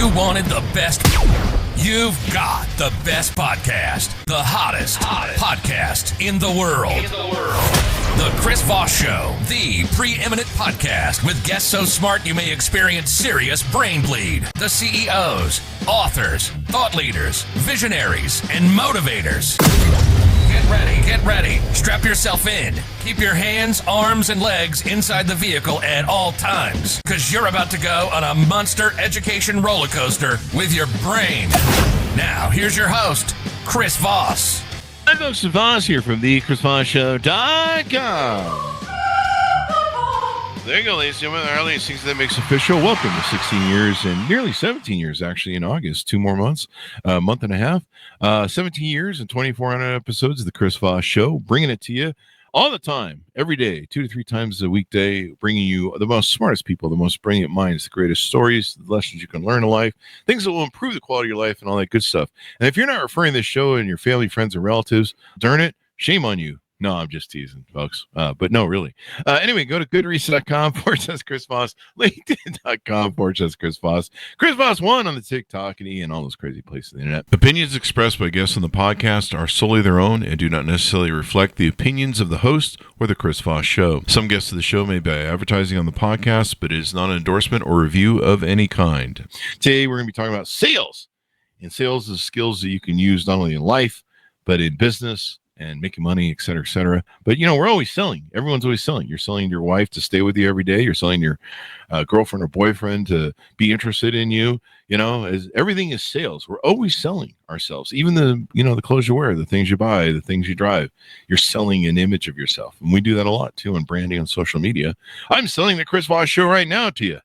You wanted the best. You've got the best podcast. The hottest podcast in the world. The Chris Voss Show, the preeminent podcast with guests so smart you may experience serious brain bleed. The CEOs, authors, thought leaders, visionaries, and motivators. Get ready. Strap yourself in. Keep your hands, arms, and legs inside the vehicle at all times, because you're about to go on a monster education roller coaster with your brain. Now, here's your host, Chris Voss. I'm Chris Voss here from the ChrisVossShow.com. There you go, ladies and gentlemen. Our latest things that makes official. Welcome to 16 years and nearly 17 years, actually, in August. 2 more months, a month and a half. 17 years and 2,400 episodes of the Chris Voss Show, bringing it to you all the time, every day, 2 to 3 times a weekday, bringing you the most smartest people, the most brilliant minds, the greatest stories, the lessons you can learn in life, things that will improve the quality of your life, and all that good stuff. And if you're not referring this show and your family, friends, and relatives, darn it, shame on you. No, I'm just teasing, folks. But no, really. Anyway, go to goodreads.com/Chris Voss, LinkedIn.com/Chris Voss, Chris Voss 1 on the TikTok and all those crazy places on the internet. Opinions expressed by guests on the podcast are solely their own and do not necessarily reflect the opinions of the host or the Chris Voss Show. Some guests of the show may be advertising on the podcast, but it is not an endorsement or review of any kind. Today, we're going to be talking about sales. And sales is skills that you can use not only in life, but in business and making money, et cetera, et cetera. But, you know, we're always selling. Everyone's always selling. You're selling your wife to stay with you every day. You're selling your girlfriend or boyfriend to be interested in you. You know, everything is sales. We're always selling ourselves. Even the clothes you wear, the things you buy, the things you drive. You're selling an image of yourself. And we do that a lot, too, in branding on social media. I'm selling the Chris Voss Show right now to you.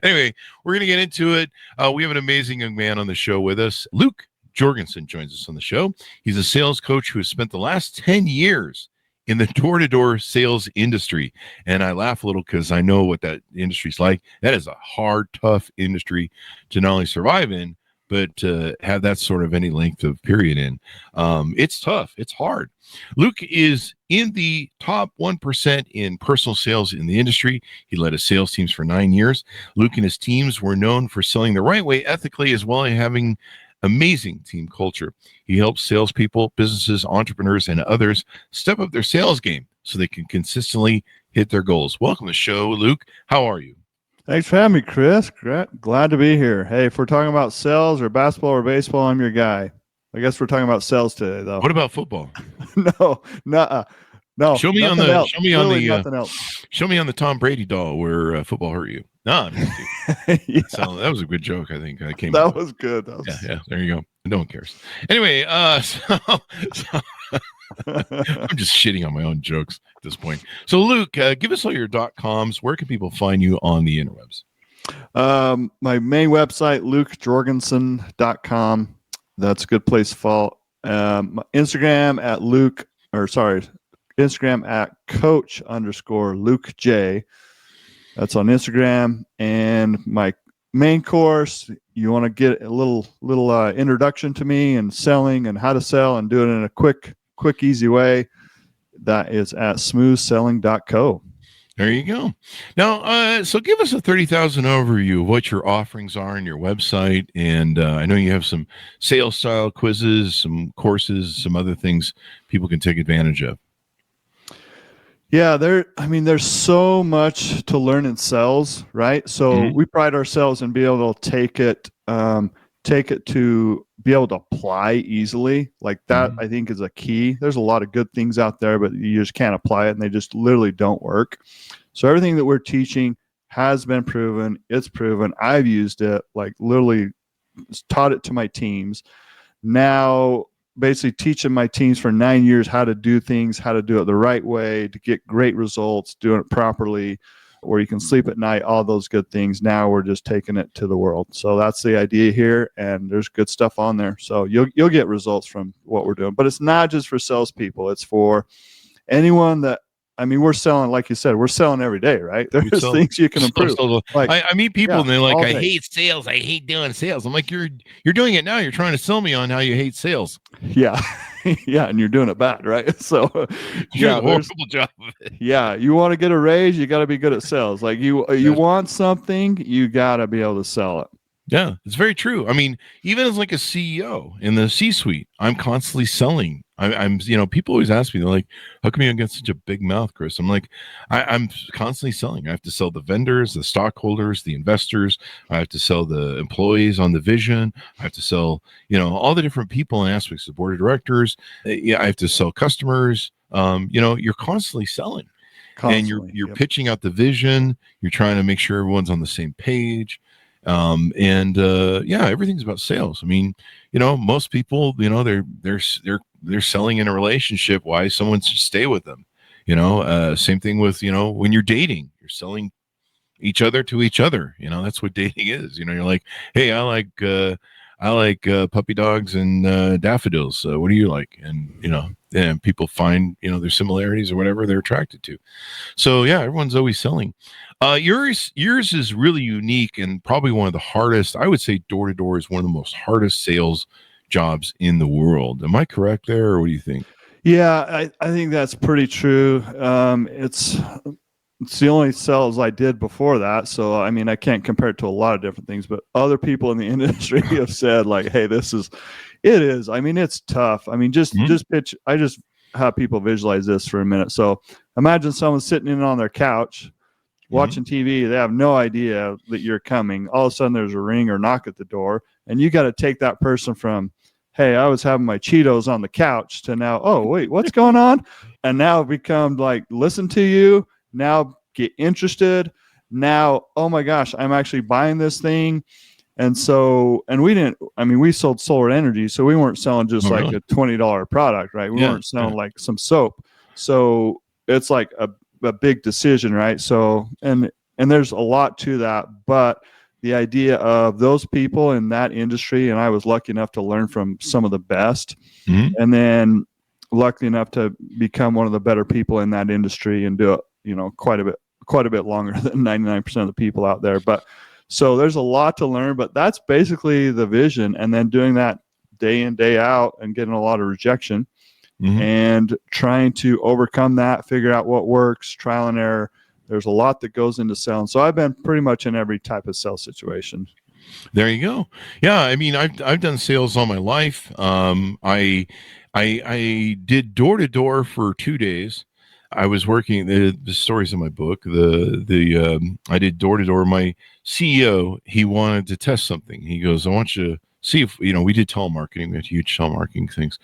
Anyway, we're going to get into it. We have an amazing young man on the show with us, Luke Jorgensen joins us on the show. He's a sales coach who has spent the last 10 years in the door-to-door sales industry. And I laugh a little because I know what that industry's like. That is a hard, tough industry to not only survive in, but to have that sort of any length of period in. It's tough. It's hard. Luke is in the top 1% in personal sales in the industry. He led his sales teams for 9 years. Luke and his teams were known for selling the right way ethically, as well as having amazing team culture. He helps salespeople, businesses, entrepreneurs, and others step up their sales game so they can consistently hit their goals. Welcome to the show, Luke. How are you? Thanks for having me, Chris. Glad to be here. Hey, if we're talking about sales or basketball or baseball, I'm your guy. I guess we're talking about sales today, though. What about football? No. Show me on the Tom Brady doll where football hurt you. No, yeah. So that was a good joke. I think I came. That was good. Yeah. There you go. No one cares. Anyway, I'm just shitting on my own jokes at this point. So, Luke, give us all your .coms. Where can people find you on the interwebs? My main website, lukejorgensen.com. That's a good place to follow. Instagram at coach_Luke J. That's on Instagram. And my main course, you want to get a little introduction to me and selling and how to sell and do it in a quick, easy way. That is at smoothselling.co. There you go. Now, so give us a 30,000 overview of what your offerings are on your website. And I know you have some sales style quizzes, some courses, some other things people can take advantage of. Yeah, there's so much to learn in sales, right? So we pride ourselves in being able to take it to be able to apply easily. Like that, I think is a key. There's a lot of good things out there, but you just can't apply it and they just literally don't work. So everything that we're teaching has been proven. It's proven. I've used it, like literally taught it to my teams. Now, basically teaching my teams for 9 years how to do things, how to do it the right way, to get great results, doing it properly, where you can sleep at night, all those good things. Now we're just taking it to the world. So that's the idea here, and there's good stuff on there. So you'll get results from what we're doing. But it's not just for salespeople. It's for anyone that I mean, we're selling, like you said, we're selling every day, right? There's things you can improve. Like, I meet people and they're like, I day. hate sales. I hate doing sales. I'm like, you're doing it now. You're trying to sell me on how you hate sales. Yeah. Yeah. And you're doing it bad, right? So you're doing a horrible job of it. Yeah. You want to get a raise, you got to be good at sales. Like you want something, you got to be able to sell it. Yeah, it's very true. I mean, even as like a CEO in the C-suite, I'm constantly selling. I'm people always ask me, they're like, how come you got such a big mouth, Chris? I'm like, I'm constantly selling. I have to sell the vendors, the stockholders, the investors. I have to sell the employees on the vision. I have to sell, all the different people and aspects of the board of directors. Yeah, I have to sell customers. You're constantly selling. And you're pitching out the vision. You're trying to make sure everyone's on the same page. Everything's about sales. I mean, most people, they're selling in a relationship. Why someone should stay with them, same thing with, when you're dating, you're selling each other to each other. That's what dating is. You're like, hey, I like puppy dogs and daffodils. What do you like? And people find, their similarities or whatever they're attracted to. So yeah, everyone's always selling. Yours is really unique and probably one of the hardest. I would say door-to-door is one of the most hardest sales jobs in the world. Am I correct there, or what do you think? Yeah, I think that's pretty true. It's the only sales I did before that. So, I mean, I can't compare it to a lot of different things, but other people in the industry have said like, hey, it is. I mean, it's tough. I mean, just pitch. I just have people visualize this for a minute. So imagine someone sitting in on their couch, watching TV. They have no idea that you're coming. All of a sudden there's a ring or knock at the door, and you got to take that person from, hey, I was having my Cheetos on the couch, to now, oh, wait, what's going on? And now become like, listen to you. Now get interested. Now, oh my gosh, I'm actually buying this thing. And so, and we sold solar energy. So we weren't selling just a $20 product, right? We weren't selling like some soap. So it's like a big decision, right? So, and there's a lot to that, but the idea of those people in that industry, and I was lucky enough to learn from some of the best, and then lucky enough to become one of the better people in that industry and do it, quite a bit longer than 99% of the people out there. But so there's a lot to learn, but that's basically the vision. And then doing that day in, day out, and getting a lot of rejection, and trying to overcome that, figure out what works, trial and error. There's a lot that goes into selling. So I've been pretty much in every type of sales situation. There you go. Yeah, I mean, I've done sales all my life. I did door to door for 2 days. I was working. The stories in my book. I did door to door. My CEO, he wanted to test something. He goes, I want you to see if we did telemarketing. We had huge telemarketing things,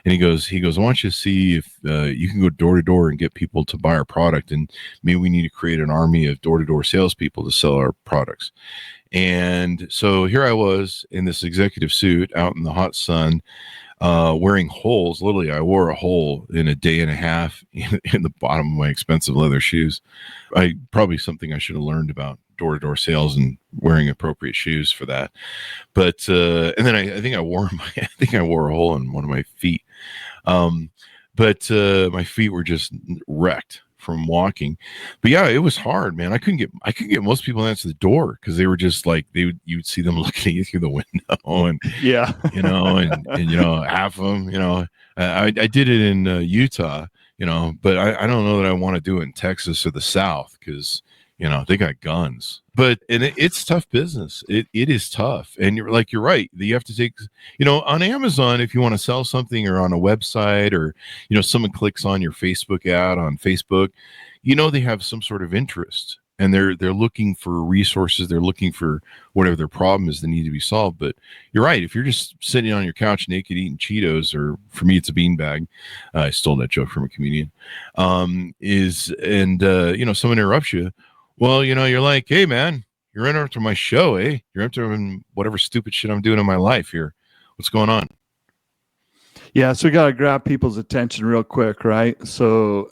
and he goes, I want you to see if you can go door to door and get people to buy our product, and maybe we need to create an army of door to door salespeople to sell our products. And so here I was in this executive suit out in the hot sun, wearing holes. Literally, I wore a hole in a day and a half in the bottom of my expensive leather shoes. Probably something I should have learned about door-to-door sales and wearing appropriate shoes for that. But and then I think I wore a hole in one of my feet. But my feet were just wrecked from walking. But yeah, it was hard, man. I couldn't get most people to answer the door because they were just like, you'd see them looking at you through the window, and and half of them, I did it in Utah, but I don't know that I want to do it in Texas or the South because they got guns. But it's tough business. It is tough. And you're right. You have to take, on Amazon, if you want to sell something, or on a website, or, someone clicks on your Facebook ad on Facebook, they have some sort of interest, and they're looking for resources. They're looking for whatever their problem is that need to be solved. But you're right. If you're just sitting on your couch naked eating Cheetos, or for me, it's a beanbag. I stole that joke from a comedian. Someone interrupts you. Well, you're like, hey, man, you're interrupting my show, eh? You're interrupting whatever stupid shit I'm doing in my life here. What's going on? Yeah, so we got to grab people's attention real quick, right? So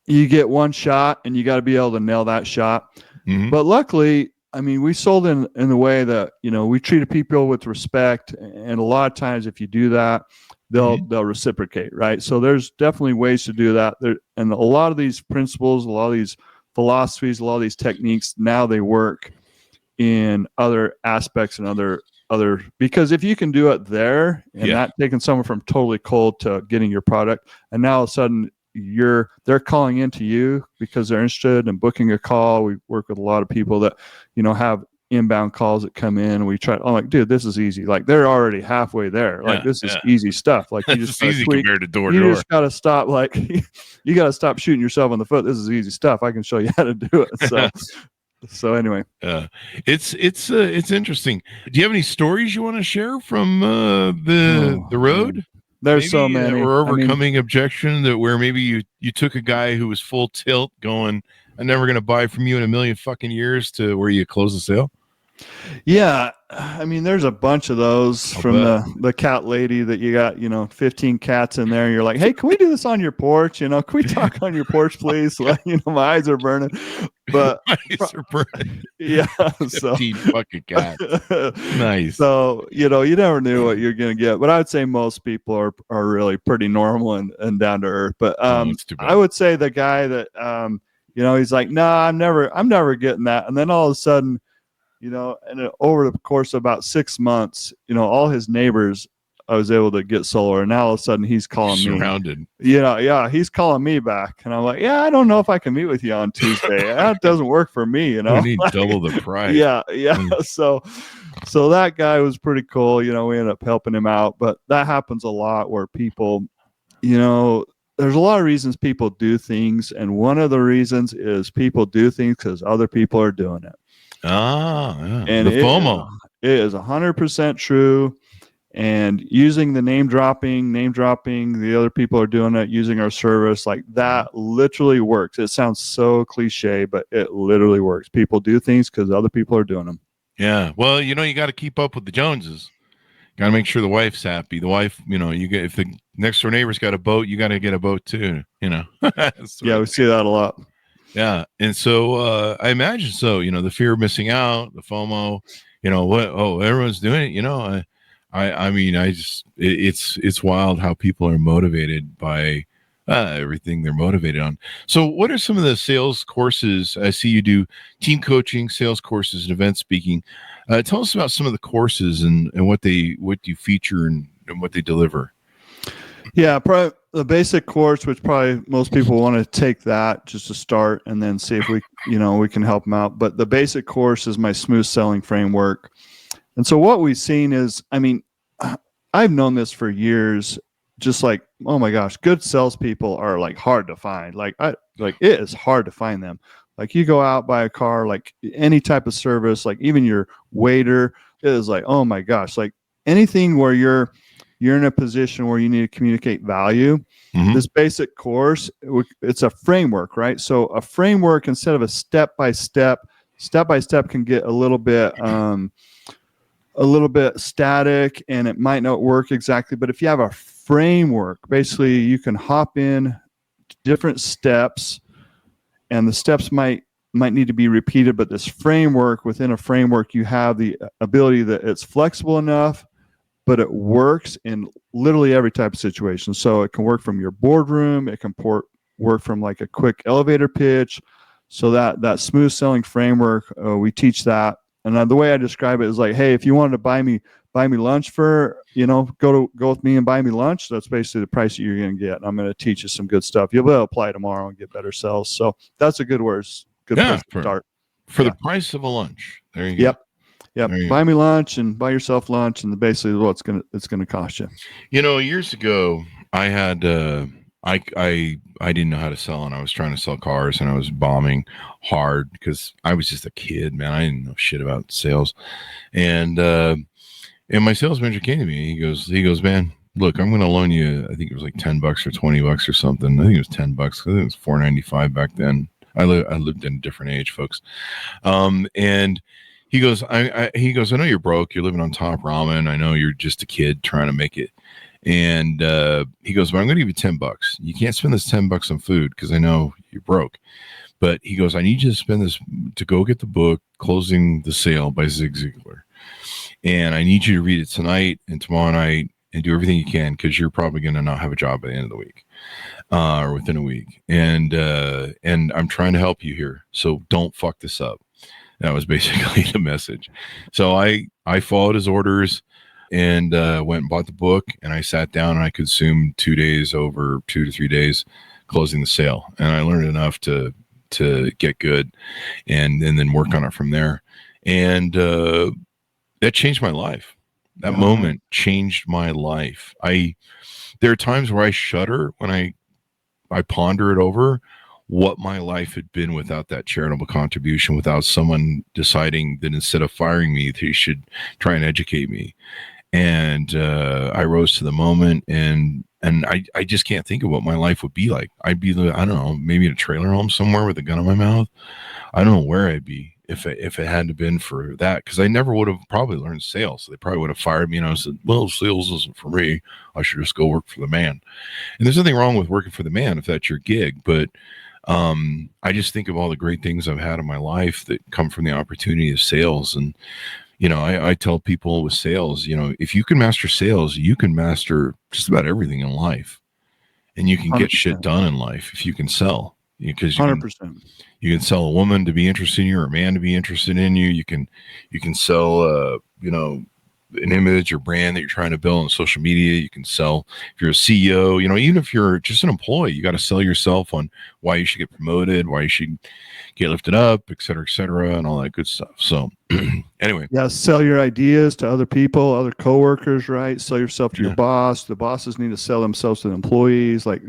you get one shot, and you got to be able to nail that shot. But luckily, I mean, we sold in the way that, we treated people with respect. And a lot of times if you do that, they'll reciprocate, right? So there's definitely ways to do that. And a lot of these principles, a lot of these philosophies, a lot of these techniques, now they work in other aspects and other, because if you can do it there and not taking someone from totally cold to getting your product, and now all of a sudden they're calling into you because they're interested in booking a call. We work with a lot of people that, have inbound calls that come in. We try, I'm like, dude, this is easy. Like they're already halfway there. Like this is easy stuff. Like you just easy compared to door. You just got to stop. Like you got to stop shooting yourself in the foot. This is easy stuff. I can show you how to do it. So anyway, it's interesting. Do you have any stories you want to share from the road? Man. There's so many. Or overcoming objection that where maybe you took a guy who was full tilt going, I'm never going to buy from you in a million fucking years, to where you close the sale. Yeah. I mean, there's a bunch of those from the cat lady that you got, 15 cats in there. And you're like, hey, can we do this on your porch? Can we talk on your porch, please? Like, my eyes are burning. But my eyes are burning. Yeah. 15 fucking cats. Nice. So, you never knew what you're going to get. But I would say most people are really pretty normal and down to earth. But I would say the guy that, he's like, nah, I'm never getting that. And then all of a sudden, and over the course of about 6 months, all his neighbors, I was able to get solar. And now all of a sudden he's calling surrounded. me. Yeah, he's calling me back. And I'm like, yeah, I don't know if I can meet with you on Tuesday. That doesn't work for me, We need double the price. Yeah. So that guy was pretty cool. We ended up helping him out. But that happens a lot where people, there's a lot of reasons people do things. And one of the reasons is people do things because other people are doing it. Yeah. And the FOMO. It is 100% true. And using the name dropping, the other people are doing it, using our service, like that literally works. It sounds so cliche, but it literally works. People do things because other people are doing them. Yeah. Well, you got to keep up with the Joneses. Got to make sure the wife's happy. The wife, if the next door neighbor's got a boat, you got to get a boat too, Yeah, we see that a lot. Yeah. And so I imagine so, the fear of missing out, the FOMO, everyone's doing it. I mean, it's wild how people are motivated by everything they're motivated on. So what are some of the sales courses? I see you do team coaching, sales courses, and event speaking. Tell us about some of the courses and what you feature and what they deliver. Yeah, probably the basic course, which probably most people want to take that just to start and then see if we can help them out. But the basic course is my smooth selling framework. And so what we've seen is, I mean, I've known this for years, just like, oh my gosh, good salespeople are like hard to find. It is hard to find them. Like you go out, buy a car, like any type of service, like even your waiter, it is like, oh my gosh, like anything where you're in a position where you need to communicate value. Mm-hmm. This basic course, it's a framework, right? So a framework instead of a step-by-step can get a little bit static and it might not work exactly. But if you have a framework, basically you can hop in different steps and the steps might need to be repeated, but this framework, within a framework, you have the ability that it's flexible enough, but it works in literally every type of situation. So it can work from your boardroom. It can work from like a quick elevator pitch. So that smooth selling framework, we teach that. And the way I describe it is like, hey, if you wanted to buy me lunch for, go with me and buy me lunch, that's basically the price that you're going to get. And I'm going to teach you some good stuff. You'll be able to apply tomorrow and get better sales. So that's a good place to start. For the price of a lunch. There you go. Yep. Buy me lunch and buy yourself lunch, and basically what it's gonna cost you. Years ago, I had I didn't know how to sell, and I was trying to sell cars, and I was bombing hard because I was just a kid, man. I didn't know shit about sales, and my sales manager came to me. He goes, man, look, I'm going to loan you. I think it was like $10 or $20 or something. I think it was $10. I think it was $4.95 back then. I lived in a different age, folks, and. He goes, I know you're broke. You're living on top ramen. I know you're just a kid trying to make it. And he goes, but I'm going to give you $10. You can't spend this $10 on food because I know you're broke. But he goes, I need you to spend this to go get the book, Closing the Sale by Zig Ziglar. And I need you to read it tonight and tomorrow night and do everything you can, because you're probably going to not have a job by the end of the week or within a week. And I'm trying to help you here. So don't fuck this up. That was basically the message. So I followed his orders and went and bought the book, and I sat down and I consumed 2 days, over 2 to 3 days, Closing the Sale. And I learned enough to get good and then work on it from there. And that changed my life. That moment changed my life. There are times where I shudder when I ponder it over, what my life had been without that charitable contribution, without someone deciding that instead of firing me, they should try and educate me. And I rose to the moment, and I just can't think of what my life would be like. I'd be, I don't know, maybe in a trailer home somewhere with a gun in my mouth. I don't know where I'd be if it hadn't been for that, because I never would have probably learned sales. They probably would have fired me, and I said, well, sales isn't for me. I should just go work for the man. And there's nothing wrong with working for the man if that's your gig, but I just think of all the great things I've had in my life that come from the opportunity of sales. And I tell people with sales, if you can master sales, you can master just about everything in life, and you can 100%. Get shit done in life if you can sell. Because 100%, you can sell a woman to be interested in you, or a man to be interested in you. You can sell, an image or brand that you're trying to build on social media. You can sell, if you're a CEO, even if you're just an employee, you got to sell yourself on why you should get promoted, why you should get lifted up, et cetera, and all that good stuff. So anyway. Yeah. Sell your ideas to other people, other coworkers, right? Sell yourself to your boss. The bosses need to sell themselves to the employees. Like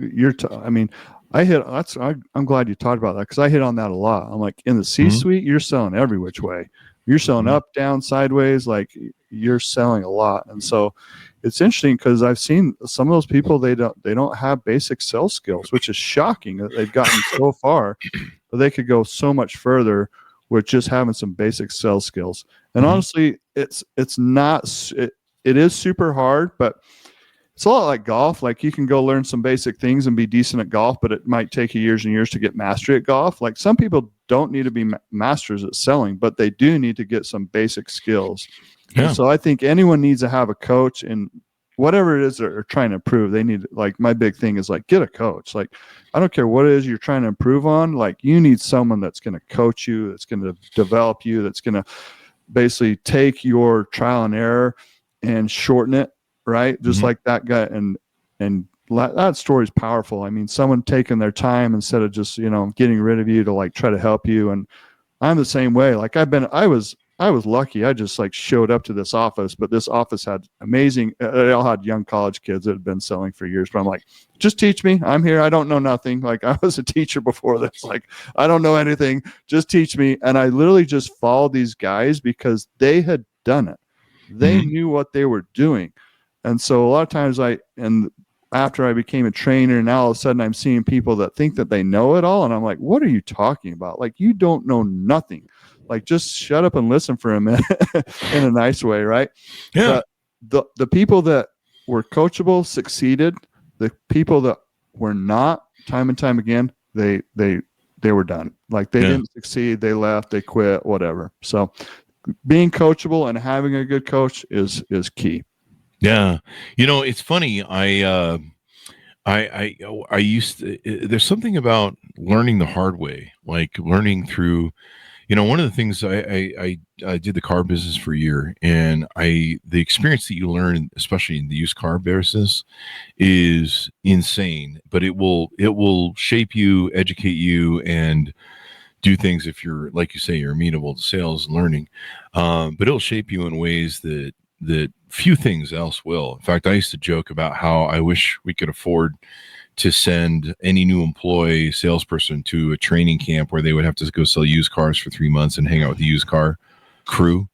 I'm glad you talked about that, because I hit on that a lot. I'm like, in the C-suite, you're selling every which way. You're selling up, down, sideways, like you're selling a lot. And so it's interesting, because I've seen some of those people, they don't have basic sales skills, which is shocking that they've gotten so far, but they could go so much further with just having some basic sales skills. And honestly, it is super hard, but it's a lot like golf. Like, you can go learn some basic things and be decent at golf, but it might take you years and years to get mastery at golf. Like, some people don't need to be masters at selling, but they do need to get some basic skills. Yeah. And so I think anyone needs to have a coach, and whatever it is they're trying to improve, they need, like, my big thing is, like, get a coach. Like, I don't care what it is you're trying to improve on. Like, you need someone that's going to coach you, that's going to develop you, that's going to basically take your trial and error and shorten it. Right. Just like that guy. And that story is powerful. I mean, someone taking their time instead of just, getting rid of you to, like, try to help you. And I'm the same way. Like, I was lucky. I just, like, showed up to this office, but this office had amazing, they all had young college kids that had been selling for years, but I'm like, just teach me. I'm here. I don't know nothing. Like, I was a teacher before this. Like, I don't know anything. Just teach me. And I literally just followed these guys because they had done it. They knew what they were doing. And so a lot of times after I became a trainer, now all of a sudden I'm seeing people that think that they know it all. And I'm like, what are you talking about? Like, you don't know nothing. Like, just shut up and listen for a minute in a nice way. Right. Yeah. But the people that were coachable succeeded. The people that were not, time and time again, they were done. Like, they didn't succeed. They left, they quit, whatever. So being coachable and having a good coach is key. Yeah. It's funny. I used to, there's something about learning the hard way, like learning through, one of the things I did the car business for a year, and the experience that you learn, especially in the used car business, is insane, but it will shape you, educate you, and do things if you're, like you say, you're amenable to sales and learning. But it'll shape you in ways that few things else will. In fact, I used to joke about how I wish we could afford to send any new employee salesperson to a training camp where they would have to go sell used cars for 3 months and hang out with the used car crew,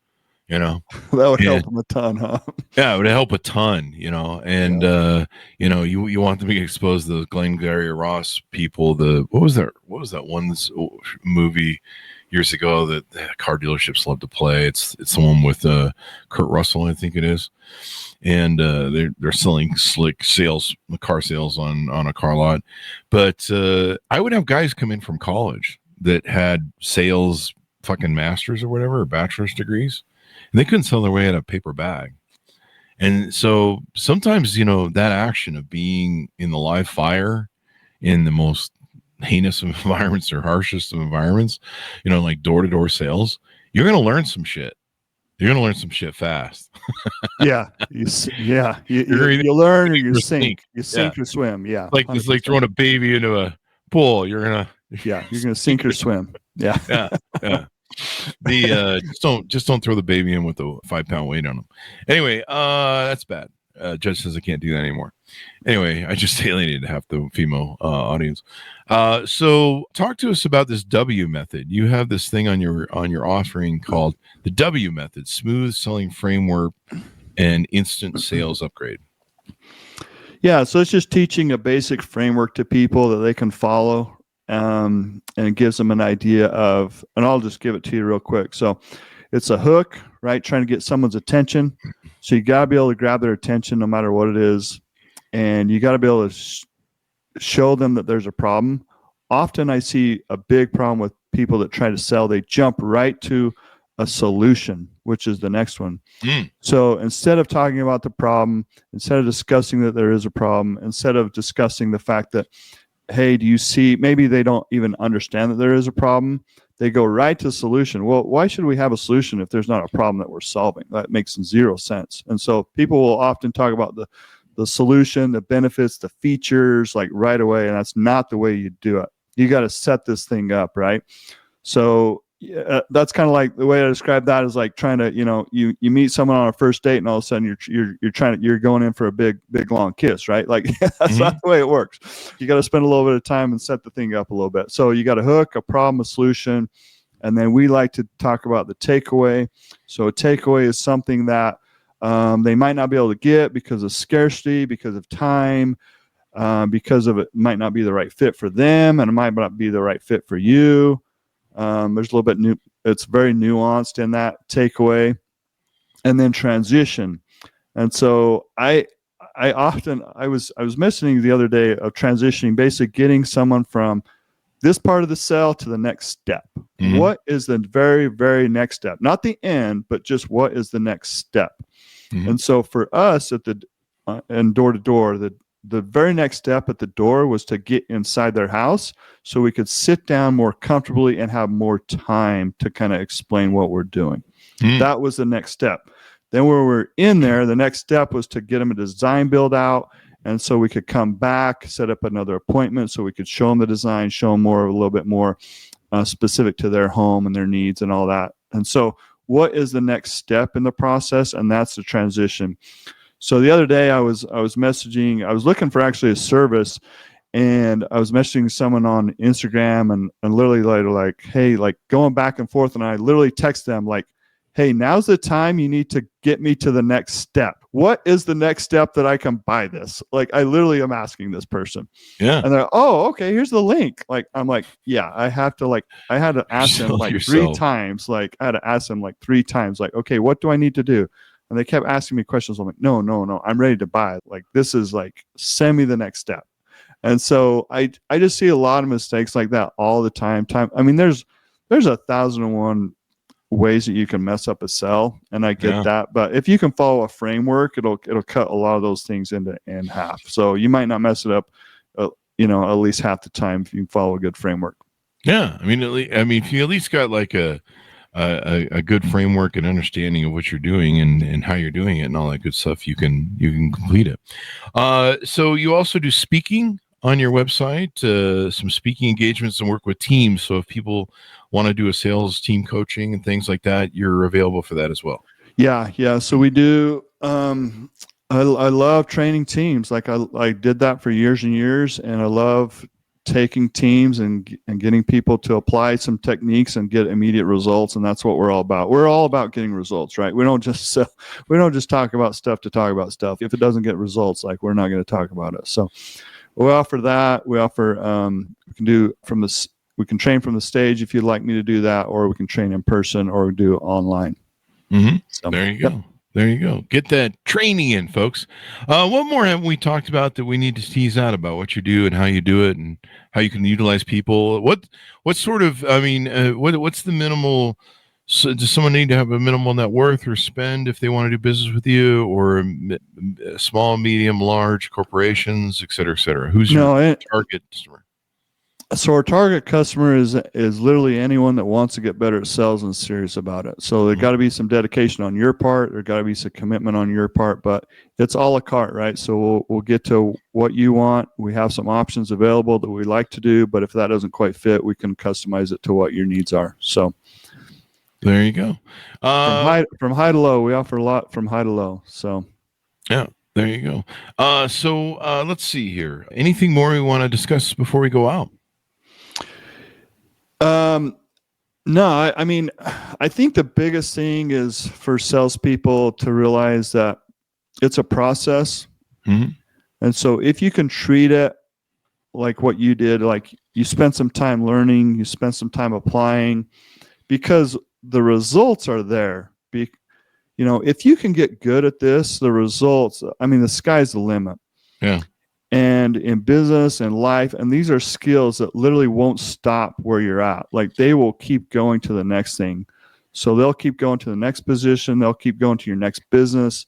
That would help them a ton, huh? Yeah, it would help a ton, and, you want them to be exposed to the Glengarry Ross people. What was that one movie years ago that car dealerships love to play? It's the one with Kurt Russell, I think it is, and they're selling slick car sales on a car lot. But I would have guys come in from college that had sales fucking masters or whatever, or bachelor's degrees, and they couldn't sell their way out of a paper bag. And so sometimes, that action of being in the live fire in the most heinous of environments or harshest of environments, like door-to-door sales, you're going to learn some shit. You're going to learn some shit fast. Yeah. You learn or you sink. You sink or swim. Yeah. It's like throwing a baby into a pool. You're going to sink or swim. Yeah. Yeah. Just don't throw the baby in with a 5-pound weight on them. Anyway, that's bad. Judge says I can't do that anymore. Anyway, I just alienated half the female audience. So talk to us about this W method. You have this thing on your offering called the W method, smooth selling framework and instant sales upgrade. Yeah. So it's just teaching a basic framework to people that they can follow. And it gives them an idea of, and I'll just give it to you real quick. So it's a hook, right? Trying to get someone's attention. So you got to be able to grab their attention no matter what it is. And you got to be able to show them that there's a problem. Often I see a big problem with people that try to sell. They jump right to a solution, which is the next one. So instead of talking about the problem, instead of discussing that there is a problem, instead of discussing the fact that, hey, do you see, maybe they don't even understand that there is a problem. They go right to the solution. Well, why should we have a solution if there's not a problem that we're solving? That makes zero sense. And so people will often talk about the solution, the benefits, the features, like right away. And that's not the way you do it. You got to set this thing up, right? So that's kind of like the way I describe that is like trying to, you meet someone on a first date and all of a sudden you're going in for a big long kiss, right? Like that's not the way it works. You got to spend a little bit of time and set the thing up a little bit. So you got a hook, a problem, a solution, and then we like to talk about the takeaway. So a takeaway is something that they might not be able to get because of scarcity, because of time, because of it might not be the right fit for them, and it might not be the right fit for you. There's a little bit new. It's very nuanced in that takeaway, and then transition. And so I was mentioning the other day of transitioning, basically getting someone from this part of the sell to the next step. What is the very, very next step? Not the end, but just what is the next step? And so for us at the and door to door, the very next step at the door was to get inside their house so we could sit down more comfortably and have more time to kind of explain what we're doing. That was the next step. Then when we're in there, the next step was to get them a design build out. And so we could come back, set up another appointment so we could show them the design, show them a little bit more specific to their home and their needs and all that. And so what is the next step in the process? And that's the transition. So the other day I was messaging, I was looking for actually a service, and I was messaging someone on Instagram and literally like, hey, like going back and forth. And I literally text them like, hey, now's the time you need to get me to the next step. What is the next step that I can buy this? Like I literally am asking this person. Yeah. And they're, oh, okay, here's the link. Like, I'm like, yeah, I had to ask them like three times. Like I had to ask them like 3 times, like, okay, what do I need to do? And they kept asking me questions. I'm like, no, I'm ready to buy it. Like, this is like, send me the next step. And so I just see a lot of mistakes like that all the time. I mean, there's 1,001 ways that you can mess up a sell, and I get that. But if you can follow a framework, it'll cut a lot of those things in half. So you might not mess it up, at least half the time if you follow a good framework. Yeah, I mean, if you at least got like a good framework and understanding of what you're doing and how you're doing it and all that good stuff, you can complete it. So you also do speaking on your website, some speaking engagements and work with teams. So if people want to do a sales team coaching and things like that, you're available for that as well. Yeah. So we do. I love training teams. Like I did that for years and years, and I love taking teams and getting people to apply some techniques and get immediate results. And that's what we're all about. We're all about getting results, right? We don't just talk about stuff to talk about stuff. If it doesn't get results, like we're not going to talk about it. So we offer that. We offer, we can train from the stage if you'd like me to do that, or we can train in person, or do online. So, there you go. There you go. Get that training in, folks. What more have we talked about that we need to tease out about what you do and how you do it and how you can utilize people? What sort of, what's the minimal, so does someone need to have a minimal net worth or spend if they want to do business with you, or small, medium, large corporations, et cetera, et cetera? Who's your target customer? So our target customer is literally anyone that wants to get better at sales and serious about it. So there got to be some dedication on your part. There got to be some commitment on your part, but it's a la carte, right? So we'll get to what you want. We have some options available that we like to do, but if that doesn't quite fit, we can customize it to what your needs are. So there you go. From high to low, we offer a lot from high to low. So yeah, there you go. So let's see here. Anything more we want to discuss before we go out? No, I mean, I think the biggest thing is for salespeople to realize that it's a process. Mm-hmm. And so if you can treat it like what you did, like you spent some time learning, you spent some time applying, because the results are there. If you can get good at this, the results, I mean, the sky's the limit. Yeah. And in business and life, and these are skills that literally won't stop where you're at. Like they will keep going to the next thing. So they'll keep going to the next position. They'll keep going to your next business.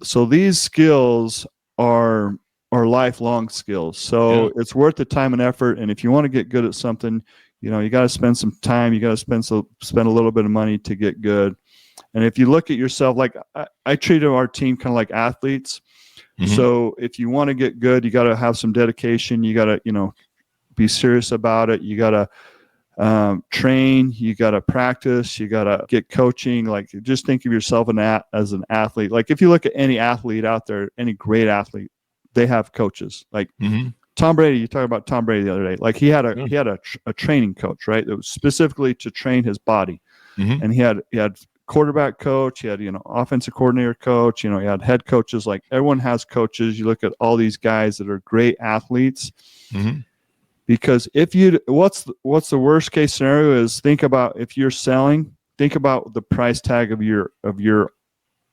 So these skills are lifelong skills. So it's worth the time and effort. And if you want to get good at something, you got to spend some time. You got to spend a little bit of money to get good. And if you look at yourself, like I treated our team kind of like athletes. Mm-hmm. So if you want to get good, you got to have some dedication. You got to, be serious about it. You got to train. You got to practice. You got to get coaching. Like just think of yourself as an athlete. Like if you look at any athlete out there, any great athlete, they have coaches. Like Tom Brady. You talked about Tom Brady the other day. Like he had a training coach, right? That was specifically to train his body, and he had quarterback coach, you had offensive coordinator coach, you had head coaches. Like everyone has coaches. You look at all these guys that are great athletes, because what's the worst case scenario is, think about if you're selling, think about the price tag of your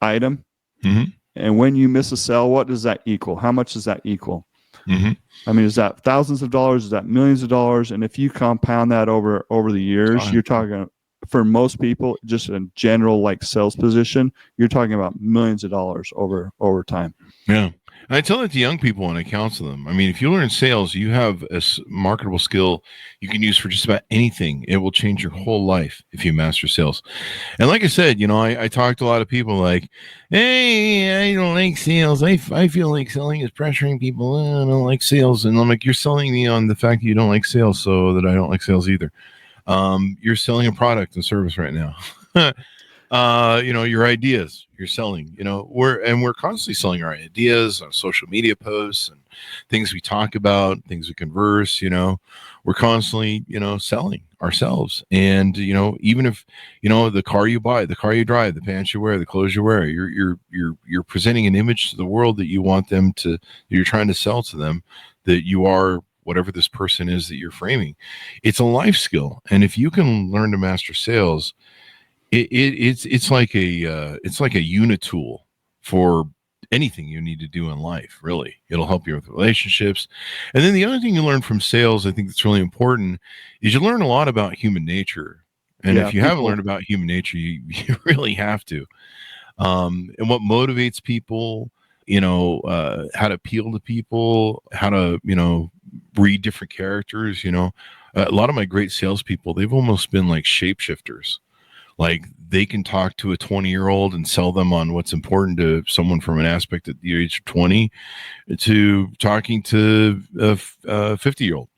item, and when you miss a sale, what does that equal? How much does that equal? I mean, is that thousands of dollars? Is that millions of dollars? And if you compound that over the years, you're talking, for most people, just in general, like sales position, you're talking about millions of dollars over time. Yeah. I tell it to young people when I counsel them. I mean, if you learn sales, you have a marketable skill you can use for just about anything. It will change your whole life if you master sales. And like I said, I talk to a lot of people like, hey, I don't like sales. I feel like selling is pressuring people. I don't like sales. And I'm like, you're selling me on the fact that you don't like sales, so that I don't like sales either. You're selling a product and service right now. Your ideas you're selling, we're constantly selling our ideas on social media posts and things we talk about, things we converse, we're constantly, selling ourselves. And, even if, the car you buy, the car you drive, the pants you wear, the clothes you wear, you're presenting an image to the world that you want them to, you're trying to sell to them, that you are whatever this person is that you're framing. It's a life skill. And if you can learn to master sales, it's like a unit tool for anything you need to do in life. Really, it'll help you with relationships. And then the other thing you learn from sales, I think that's really important, is you learn a lot about human nature. And if you haven't learned about human nature, you really have to. And what motivates people, how to appeal to people, how to, read different characters. A lot of my great salespeople, they've almost been like shapeshifters. Like they can talk to a 20-year-old and sell them on what's important to someone from an aspect at the age of 20, to talking to a 50-year-old.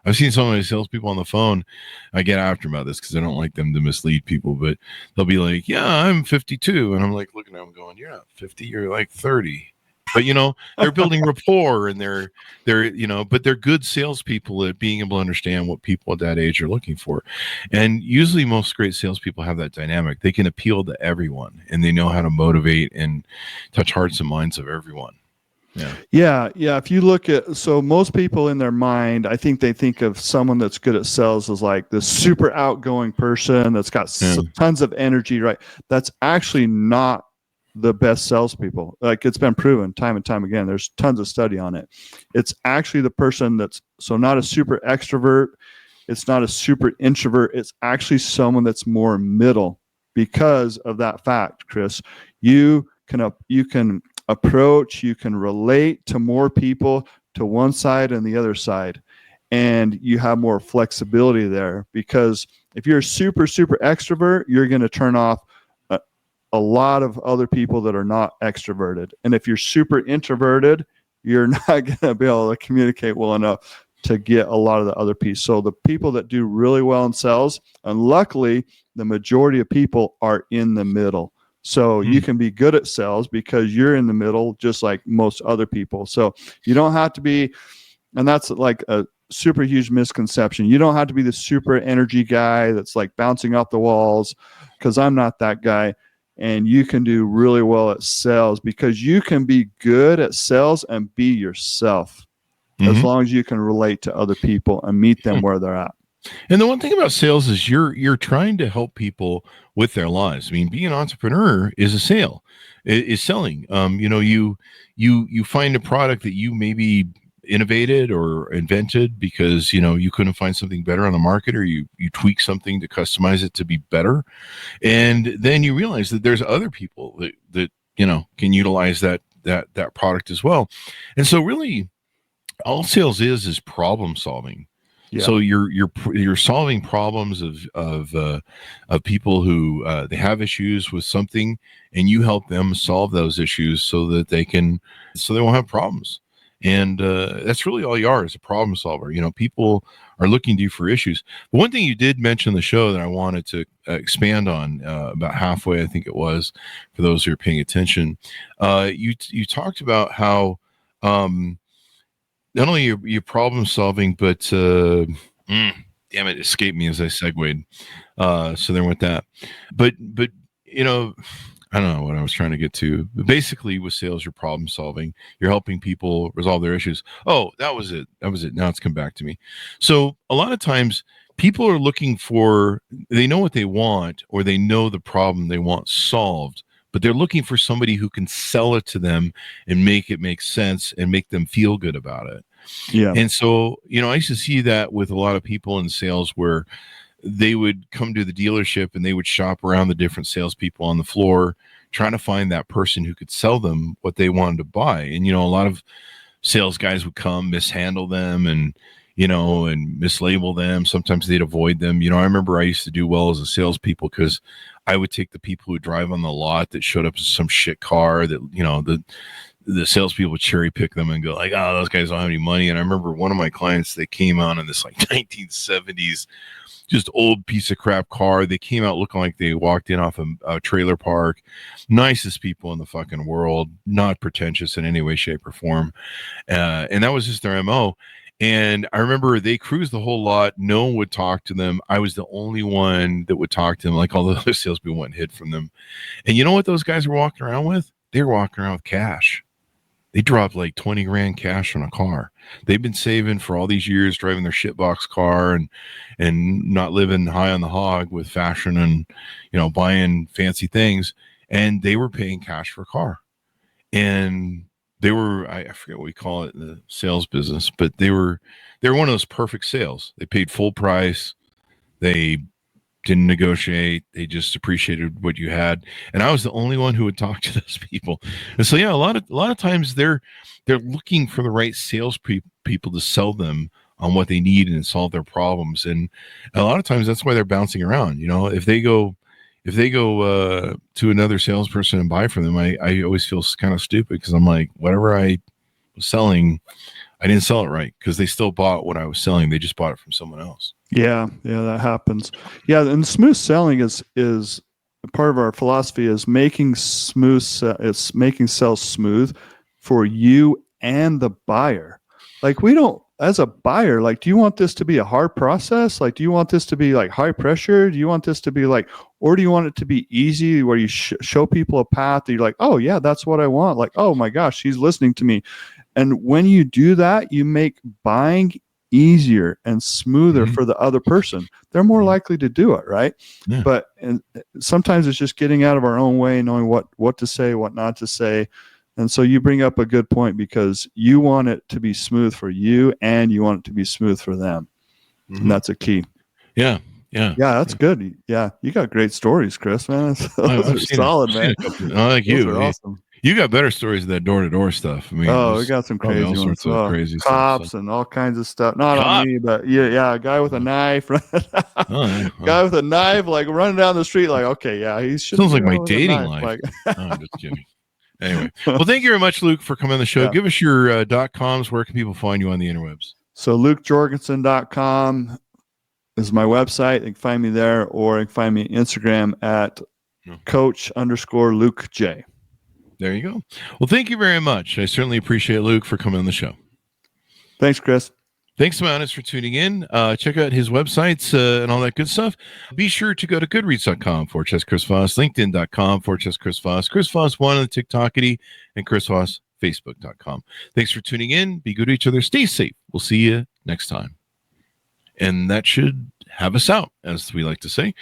I've seen some of my salespeople on the phone. I get after them about this because I don't like them to mislead people, but they'll be like, yeah, I'm 52. And I'm like looking at them going, you're not 50, you're like 30. But, they're building rapport, and they're but they're good salespeople at being able to understand what people at that age are looking for. And usually most great salespeople have that dynamic. They can appeal to everyone, and they know how to motivate and touch hearts and minds of everyone. Yeah. If you look at, so most people in their mind, I think they think of someone that's good at sales as like this super outgoing person that's got tons of energy, right? That's actually not the best salespeople. Like, it's been proven time and time again. There's tons of study on it. It's actually the person that's not a super extrovert. It's not a super introvert. It's actually someone that's more middle because of that fact, Chris. You can approach, you can relate to more people, to one side and the other side. And you have more flexibility there, because if you're super, super extrovert, you're going to turn off a lot of other people that are not extroverted. And if you're super introverted, you're not going to be able to communicate well enough to get a lot of the other piece. So the people that do really well in sales, and luckily the majority of people are in the middle. So you can be good at sales because you're in the middle, just like most other people. So you don't have to be, and that's like a super huge misconception. You don't have to be the super energy guy that's like bouncing off the walls, because I'm not that guy. And you can do really well at sales because you can be good at sales and be yourself, as long as you can relate to other people and meet them where they're at. And the one thing about sales is you're trying to help people with their lives. I mean, being an entrepreneur is a sale, is selling. You find a product that you maybe innovated or invented because you couldn't find something better on the market, or you tweak something to customize it to be better, and then you realize that there's other people that can utilize that product as well. And so really all sales is problem solving. So you're solving problems of people who they have issues with something, and you help them solve those issues so that they won't have problems. And that's really all you are, is a problem solver. People are looking to you for issues. But one thing you did mention in the show that I wanted to expand on about halfway, I think it was, for those who are paying attention, you talked about how not only you're problem solving, but damn it, escaped me as I segued. So there went that. But I don't know what I was trying to get to. But basically, with sales, you're problem solving. You're helping people resolve their issues. Oh, that was it. Now it's come back to me. So a lot of times people are looking they know what they want, or they know the problem they want solved, but they're looking for somebody who can sell it to them and make it make sense and make them feel good about it. Yeah. And so, I used to see that with a lot of people in sales, where they would come to the dealership and they would shop around the different salespeople on the floor, trying to find that person who could sell them what they wanted to buy. And, a lot of sales guys would come, mishandle them and mislabel them. Sometimes they'd avoid them. I remember I used to do well as a salespeople because I would take the people who drive on the lot that showed up in some shit car that, the salespeople would cherry pick them and go like, oh, those guys don't have any money. And I remember one of my clients, they came out in this like 1970s, just old piece of crap car. They came out looking like they walked in off a trailer park. Nicest people in the fucking world, not pretentious in any way, shape, or form. And that was just their MO. And I remember they cruised the whole lot. No one would talk to them. I was the only one that would talk to them. Like all the other salespeople went and hid from them. And you know what those guys were walking around with? They were walking around with cash. They dropped like 20 grand cash on a car. They've been saving for all these years, driving their shitbox car and not living high on the hog with fashion and, buying fancy things. And they were paying cash for a car. And they were, I forget what we call it in the sales business, but they were one of those perfect sales. They paid full price. They didn't negotiate. They just appreciated what you had. And I was the only one who would talk to those people. And so, yeah, a lot of times they're looking for the right sales people to sell them on what they need and solve their problems. And a lot of times that's why they're bouncing around. If they go to another salesperson and buy from them, I always feel kind of stupid, because I'm like, whatever I was selling, I didn't sell it right, because they still bought what I was selling. They just bought it from someone else. Yeah, that happens. Yeah, and smooth selling is part of our philosophy, is making sales smooth for you and the buyer. Like, we don't, as a buyer, like, do you want this to be a hard process? Like, do you want this to be like high pressure? Do you want this to be like, or do you want it to be easy, where you show people a path that you're like, oh yeah, that's what I want. Like, oh my gosh, he's listening to me. And when you do that, you make buying easier and smoother for the other person, they're more likely to do it, right? Yeah. But sometimes it's just getting out of our own way, knowing what to say, what not to say. And so you bring up a good point, because you want it to be smooth for you and you want it to be smooth for them. And that's a key. Yeah, that's good. Yeah, you got great stories, Chris, man. Those are solid, man. I like you. Those are awesome. You got better stories than that door-to-door stuff. I mean, we got some crazy all ones. sorts of crazy cops stuff, and all kinds of stuff. Not on me, but a guy with a knife. Guy with a knife, like running down the street, like, okay, yeah, he should. Sounds like my dating life. Like, I'm just kidding. Anyway, well, thank you very much, Luke, for coming on the show. Give us your .coms. Where can people find you on the interwebs? So LukeJorgensen.com is my website. You can find me there, or you can find me on Instagram at Coach_Luke J. There you go. Well, thank you very much. I certainly appreciate Luke for coming on the show. Thanks, Chris. Thanks, Mountis, for tuning in. Check out his websites and all that good stuff. Be sure to go to goodreads.com/Chris Voss, LinkedIn.com/Chris Voss, Chris Voss 1 on the TikTokity, and Chris Voss Facebook.com. Thanks for tuning in. Be good to each other. Stay safe. We'll see you next time. And that should have us out, as we like to say.